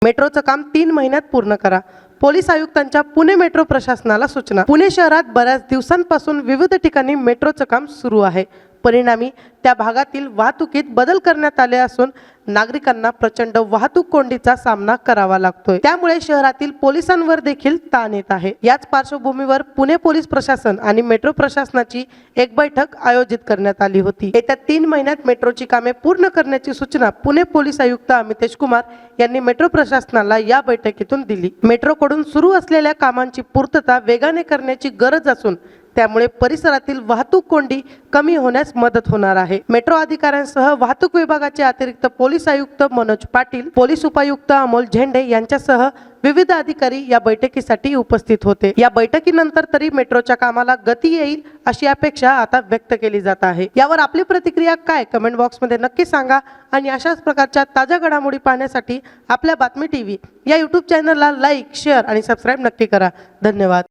मेट्रोचं काम 3 महिन्यात पूर्ण करा। पोलीस आयुक्तांच्या पुणे मेट्रो प्रशासनाला सूचना। पुणे शहरात बऱ्याच दिवसांपासून विविध ठिकाणी मेट्रोचं काम सुरू आहे। परिणामी त्या भागातील वाहतुकीत बदल करण्यात आले असून नागरिकांना प्रचंड वाहतूक कोंडीचा सामना करावा लागतोय। त्यामुळे शहरातील पोलिसांवर देखील ताण येत आहे। याच पार्श्वभूमीवर पुणे पोलीस प्रशासन आणि मेट्रो प्रशासनाची एक बैठक आयोजित करण्यात आली होती। येत्या 3 महिन्यात मेट्रोची कामे पूर्ण करण्याची सूचना पुणे पोलीस आयुक्त अमितेश कुमार यांनी मेट्रो प्रशासनाला या बैठकीतून दिली। मेट्रोकडून सुरू असलेल्या कामांची पूर्तता वेगाने करण्याची गरज असून त्यामुळे परिसरातील वाहतूक कोंडी कमी होण्यास मदत होणार आहे। मेट्रो अधिकाऱ्यांसह वाहतूक विभागाचे अतिरिक्त पोलीस आयुक्त मनोज पाटील, पोलीस उपायुक्त अमोल झेंडे यांच्यासह विविध अधिकारी या बैठकीसाठी उपस्थित होते। या बैठकीनंतर तरी मेट्रोच्या कामाला गती येईल अशी अपेक्षा आता व्यक्त केली जात आहे। यावर आपली प्रतिक्रिया काय कमेंट बॉक्समध्ये नक्की सांगा आणि अशाच प्रकारच्या ताज्या घडामोडी पाहण्यासाठी आपल्या बातमी टीव्ही या YouTube चॅनलला लाईक, शेअर आणि सबस्क्राईब नक्की करा। धन्यवाद।